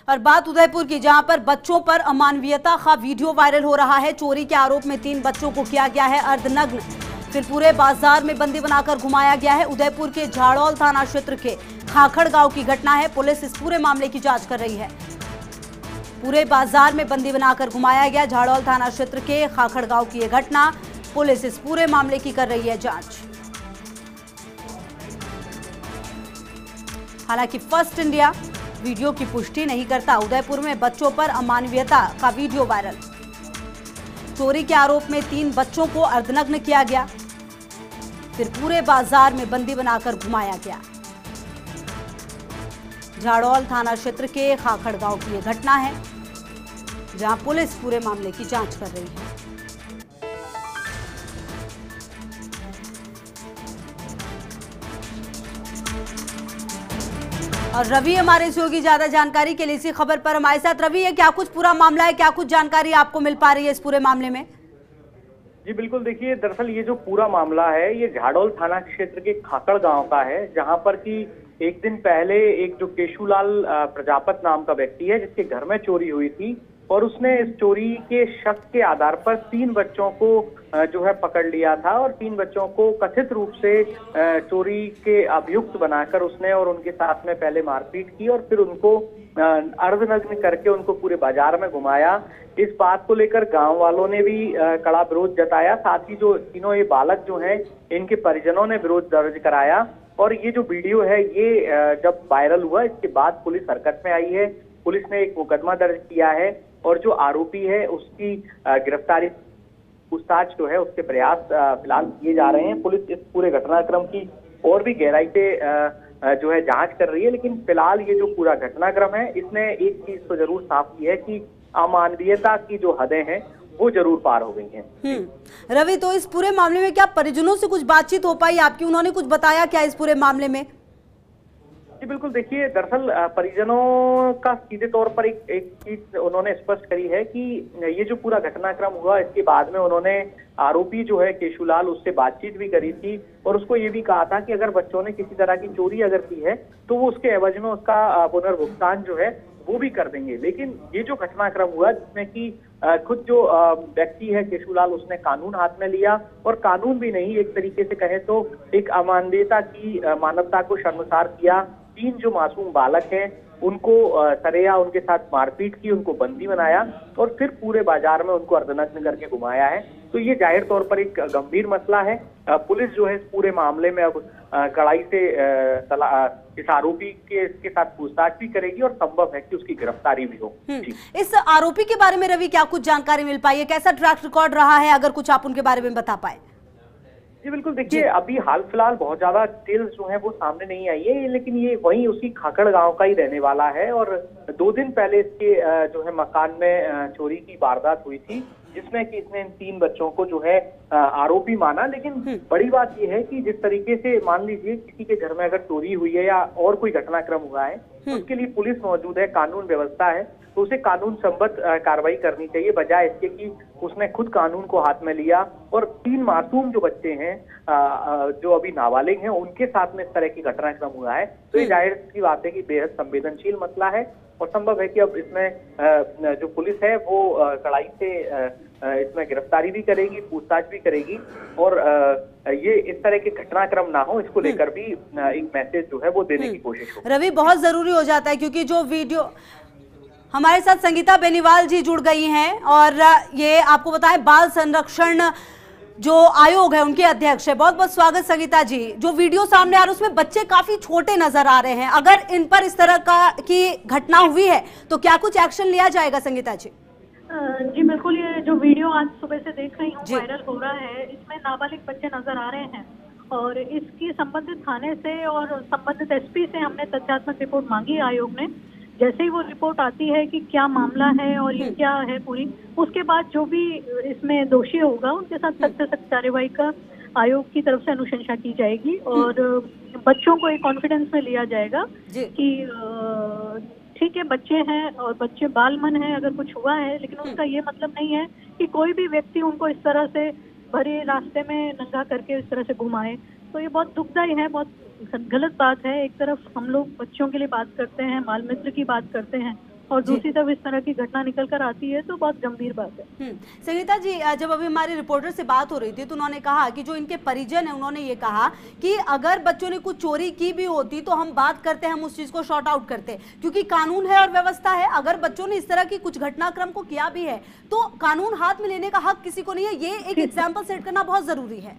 और बात उदयपुर की, जहां पर बच्चों पर अमानवीयता का वीडियो वायरल हो रहा है। चोरी के आरोप में 3 बच्चों को किया गया है अर्धनग्न, फिर पूरे बाजार में बंदी बनाकर घुमाया गया है। उदयपुर के झाड़ौल थाना क्षेत्र के खाखड़ गांव की घटना है। पुलिस इस पूरे मामले की जांच कर रही है। पूरे बाजार में बंदी बनाकर घुमाया गया। झाड़ौल थाना क्षेत्र के खाखड़ गांव की यह घटना, पुलिस इस पूरे मामले की कर रही है जांच। हालांकि फर्स्ट इंडिया वीडियो की पुष्टि नहीं करता। उदयपुर में बच्चों पर अमानवीयता का वीडियो वायरल। चोरी के आरोप में 3 बच्चों को अर्धनग्न किया गया, फिर पूरे बाजार में बंदी बनाकर घुमाया गया। झाड़ौल थाना क्षेत्र के खाखड़ गांव की यह घटना है, जहां पुलिस पूरे मामले की जांच कर रही है। और रवि हमारे सहयोगी ज्यादा जानकारी के लिए इसी खबर पर हमारे साथ। रवि, ये क्या कुछ पूरा मामला है, क्या कुछ जानकारी आपको मिल पा रही है इस पूरे मामले में? जी बिल्कुल, देखिए दरअसल ये जो पूरा मामला है ये झाड़ौल थाना क्षेत्र के खाकड़ गांव का है, जहां पर कि एक दिन पहले एक जो केशुलाल प्रजापत नाम का व्यक्ति है जिसके घर में चोरी हुई थी, और उसने इस चोरी के शक के आधार पर 3 बच्चों को जो है पकड़ लिया था, और 3 बच्चों को कथित रूप से चोरी के अभियुक्त बनाकर उसने और उनके साथ में पहले मारपीट की और फिर उनको अर्धनग्न करके उनको पूरे बाजार में घुमाया। इस बात को लेकर गांव वालों ने भी कड़ा विरोध जताया। साथ ही जो तीनों ये बालक जो हैं इनके परिजनों ने विरोध दर्ज कराया, और ये जो वीडियो है ये जब वायरल हुआ इसके बाद पुलिस हरकत में आई है। पुलिस ने एक मुकदमा दर्ज किया है और जो आरोपी है उसकी गिरफ्तारी पूछताछ जो है उसके प्रयास फिलहाल किए जा रहे हैं। पुलिस इस पूरे घटनाक्रम की और भी गहराई से जो है जांच कर रही है, लेकिन फिलहाल ये जो पूरा घटनाक्रम है इसने एक चीज तो जरूर साफ की है कि अमानवीयता की जो हदें हैं वो जरूर पार हो गई हैं। रवि, तो इस पूरे मामले में क्या परिजनों से कुछ बातचीत हो पाई आपकी? उन्होंने कुछ बताया क्या इस पूरे मामले में? जी बिल्कुल, देखिए दरअसल परिजनों का सीधे तौर पर एक चीज उन्होंने स्पष्ट करी है कि ये जो पूरा घटनाक्रम हुआ इसके बाद में उन्होंने आरोपी जो है केशुलाल उससे बातचीत भी करी थी, और उसको ये भी कहा था कि अगर बच्चों ने किसी तरह की चोरी अगर की है तो वो उसके एवज में उसका पुनर्भुगतान जो है वो भी कर देंगे। लेकिन ये जो घटनाक्रम हुआ जिसमें कि खुद जो व्यक्ति है केशुलाल उसने कानून हाथ में लिया, और कानून भी नहीं एक तरीके से कहे तो एक अमानवीयता की मानवता को शर्मसार किया। 3 जो मासूम बालक हैं उनको सरेया उनके साथ मारपीट की, उनको बंदी बनाया और फिर पूरे बाजार में उनको अर्धनग्न करके घुमाया है। तो ये जाहिर तौर पर एक गंभीर मसला है। पुलिस जो है इस पूरे मामले में अब कड़ाई से इस आरोपी के साथ पूछताछ भी करेगी और संभव है कि उसकी गिरफ्तारी भी हो। इस आरोपी के बारे में रवि क्या कुछ जानकारी मिल पाई है? कैसा ट्रैक रिकॉर्ड रहा है, अगर कुछ आप उनके बारे में बता पाए? जी बिल्कुल, देखिए अभी हाल फिलहाल बहुत ज्यादा डिटेल्स जो है वो सामने नहीं आई है, लेकिन ये वही उसी खाकड़ गांव का ही रहने वाला है, और 2 दिन पहले इसके जो है मकान में चोरी की वारदात हुई थी, जिसमें कि इसने इन 3 बच्चों को जो है आरोपी माना। लेकिन बड़ी बात यह है कि जिस तरीके से मान लीजिए किसी के घर में अगर चोरी हुई है या और कोई घटनाक्रम हुआ है, उसके लिए पुलिस मौजूद है, कानून व्यवस्था है, तो उसे कानून संबद्ध कार्रवाई करनी चाहिए, बजाय इसके कि उसने खुद कानून को हाथ में लिया और 3 मासूम जो बच्चे हैं जो अभी नाबालिग हैं उनके साथ में इस तरह की घटनाक्रम हुआ है। तो ये जाहिर सी बात है कि बेहद संवेदनशील मसला है, और संभव है कि अब इसमें जो पुलिस है वो कड़ाई से इसमें गिरफ्तारी भी करेगी, पूछताछ भी करेगी, और ये इस तरह के घटनाक्रम ना हो इसको लेकर भी एक मैसेज जो है वो देने की कोशिश हो। रवि, बहुत जरूरी हो जाता है क्योंकि जो वीडियो हमारे साथ संगीता बेनीवाल जी जुड़ गई हैं, और ये आपको बताएं बाल संरक्षण जो आयोग है उनके अध्यक्ष है। बहुत बहुत स्वागत संगीता जी। जो वीडियो सामने आ रहा है उसमें बच्चे काफी छोटे नजर आ रहे हैं, अगर इन पर इस तरह की घटना हुई है तो क्या कुछ एक्शन लिया जाएगा संगीता जी? जी बिल्कुल, ये जो वीडियो आज सुबह से देख रही हूँ वायरल हो रहा है, इसमें नाबालिग बच्चे नजर आ रहे हैं, और इसकी संबंधित थाने से और संबंधित एसपी से हमने तथ्यात्मक रिपोर्ट मांगी आयोग ने। जैसे ही वो रिपोर्ट आती है कि क्या मामला है और ये क्या है पूरी, उसके बाद जो भी इसमें दोषी होगा उनके साथ सख्त से सख्त कार्रवाई का आयोग की तरफ से अनुशंसा की जाएगी, और बच्चों को एक कॉन्फिडेंस में लिया जाएगा कि ठीक है बच्चे हैं और बच्चे बाल मन है, अगर कुछ हुआ है, लेकिन उसका ये मतलब नहीं है कि कोई भी व्यक्ति उनको इस तरह से भरे रास्ते में नंगा करके इस तरह से घुमाए। तो ये बहुत दुखदायी है, बहुत गलत बात है। एक तरफ हम लोग बच्चों के लिए बात करते हैं, बाल मित्र की बात करते हैं, और दूसरी तरफ इस तरह की घटना निकल कर आती है तो बहुत गंभीर बात है। संगीता जी, जब अभी हमारे रिपोर्टर से बात हो रही थी तो उन्होंने कहा कि जो इनके परिजन है उन्होंने ये कहा कि अगर बच्चों ने कुछ चोरी की भी होती तो हम बात करते, हम उस चीज को शॉर्ट आउट करते, क्योंकि कानून है और व्यवस्था है। अगर बच्चों ने इस तरह की कुछ घटनाक्रम को किया भी है तो कानून हाथ में लेने का हक किसी को नहीं है। ये एक एग्जाम्पल सेट करना बहुत जरूरी है।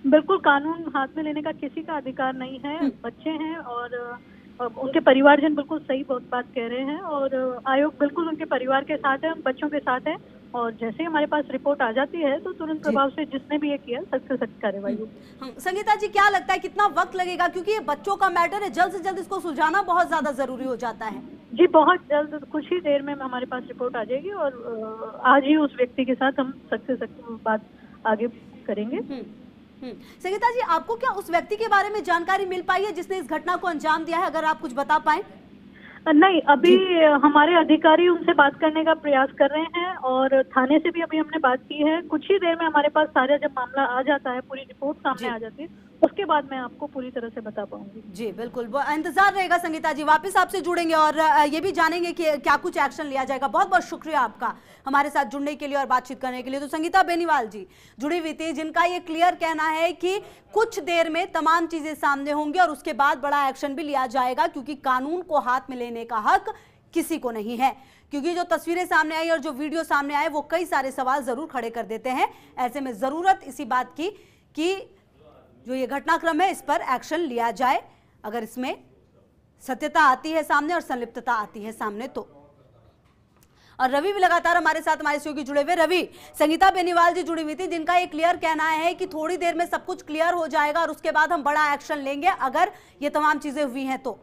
बिल्कुल, कानून हाथ में लेने का किसी का अधिकार नहीं है। बच्चे हैं और उनके परिवारजन बिल्कुल सही बात कह रहे हैं और आयोग बिल्कुल उनके परिवार के साथ है, उन बच्चों के साथ है। और जैसे ही हमारे पास रिपोर्ट आ जाती है तो तुरंत प्रभाव से जिसने भी ये किया सख्त से सख्त कार्रवाई होगी। संगीता जी, क्या लगता है कितना वक्त लगेगा, क्योंकि ये बच्चों का मैटर है, जल्द से जल्द इसको सुलझाना बहुत ज्यादा जरूरी हो जाता है? जी बहुत जल्द, कुछ ही देर में हमारे पास रिपोर्ट आ जाएगी और आज ही उस व्यक्ति के साथ हम सख्त से सख्त बात आगे करेंगे। संगीता जी, आपको क्या उस व्यक्ति के बारे में जानकारी मिल पाई है जिसने इस घटना को अंजाम दिया है? अगर आप कुछ बता पाए। नहीं, अभी हमारे अधिकारी उनसे बात करने का प्रयास कर रहे हैं और थाने से भी अभी हमने बात की है। कुछ ही देर में हमारे पास सारा जब मामला आ जाता है, पूरी रिपोर्ट सामने आ जाती है, उसके बाद मैं आपको पूरी तरह से बता पाऊंगी। जी बिल्कुल, इंतजार रहेगा संगीता जी, वापस आपसे जुड़ेंगे और ये भी जानेंगे कि क्या कुछ एक्शन लिया जाएगा। बहुत बहुत शुक्रिया आपका हमारे साथ जुड़ने के लिए और बातचीत करने के लिए। तो संगीता बेनीवाल जी जुड़ी हुई थी, जिनका ये क्लियर कहना है कि कुछ देर में तमाम चीजें सामने होंगी और उसके बाद बड़ा एक्शन भी लिया जाएगा, क्योंकि कानून को हाथ में लेने का हक किसी को नहीं है। क्योंकि जो तस्वीरें सामने आई और जो वीडियो सामने आए वो कई सारे सवाल जरूर खड़े कर देते हैं। ऐसे में जरूरत इसी बात की कि जो ये घटनाक्रम है इस पर एक्शन लिया जाए, अगर इसमें सत्यता आती है सामने और संलिप्तता आती है सामने तो। और रवि भी लगातार हमारे साथ हमारे सहयोगी जुड़े हुए। रवि, संगीता बेनीवाल जी जुड़ी हुई थी, जिनका ये क्लियर कहना है कि थोड़ी देर में सब कुछ क्लियर हो जाएगा और उसके बाद हम बड़ा एक्शन लेंगे अगर ये तमाम चीजें हुई हैं तो।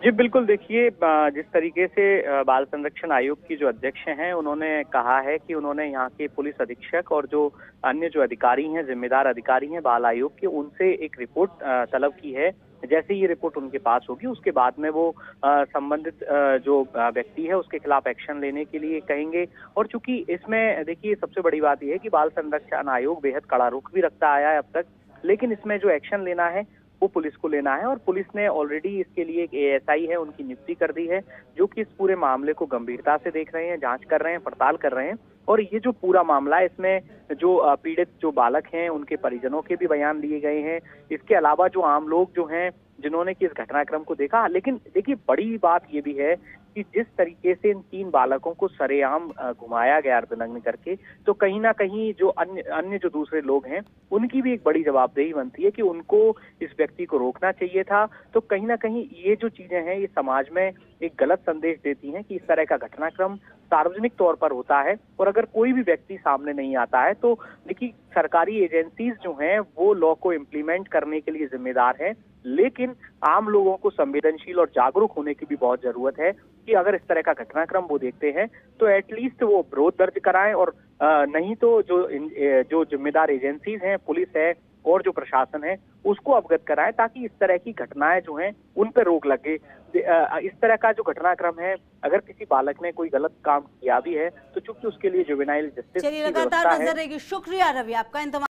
जी बिल्कुल, देखिए जिस तरीके से बाल संरक्षण आयोग की जो अध्यक्ष हैं उन्होंने कहा है कि उन्होंने यहाँ के पुलिस अधीक्षक और जो अन्य जो अधिकारी हैं, जिम्मेदार अधिकारी हैं बाल आयोग के, उनसे एक रिपोर्ट तलब की है। जैसे ये रिपोर्ट उनके पास होगी उसके बाद में वो संबंधित जो व्यक्ति है उसके खिलाफ एक्शन लेने के लिए कहेंगे। और चूंकि इसमें देखिए सबसे बड़ी बात यह है कि बाल संरक्षण आयोग बेहद कड़ा रुख भी रखता आया है अब तक, लेकिन इसमें जो एक्शन लेना है वो पुलिस को लेना है और पुलिस ने ऑलरेडी इसके लिए एक एएसआई है उनकी नियुक्ति कर दी है, जो कि इस पूरे मामले को गंभीरता से देख रहे हैं, जांच कर रहे हैं, पड़ताल कर रहे हैं। और ये जो पूरा मामला है इसमें जो पीड़ित जो बालक हैं उनके परिजनों के भी बयान लिए गए हैं, इसके अलावा जो आम लोग जो हैं जिन्होंने कि इस घटनाक्रम को देखा। लेकिन देखिए बड़ी बात ये भी है कि जिस तरीके से इन 3 बालकों को सरेआम घुमाया गया अर्धनग्न करके, तो कहीं ना कहीं जो अन्य जो दूसरे लोग हैं उनकी भी एक बड़ी जवाबदेही बनती है कि उनको इस व्यक्ति को रोकना चाहिए था। तो कहीं ना कहीं ये जो चीजें हैं ये समाज में एक गलत संदेश देती हैं कि इस तरह का घटनाक्रम सार्वजनिक तौर पर होता है और अगर कोई भी व्यक्ति सामने नहीं आता है तो देखिए सरकारी एजेंसीज जो हैं वो लॉ को इम्प्लीमेंट करने के लिए जिम्मेदार है, लेकिन आम लोगों को संवेदनशील और जागरूक होने की भी बहुत जरूरत है कि अगर इस तरह का घटनाक्रम वो देखते हैं तो एटलीस्ट वो विरोध दर्ज कराएं और नहीं तो जो जिम्मेदार एजेंसीज हैं, पुलिस है और जो प्रशासन है उसको अवगत कराएं, ताकि इस तरह की घटनाएं जो हैं उन पर रोक लगे। इस तरह का जो घटनाक्रम है, अगर किसी बालक ने कोई गलत काम किया भी है तो चूंकि उसके लिए जुवेनाइल जस्टिस चलिए लगातार नजर रहेगी। शुक्रिया रवि आपका।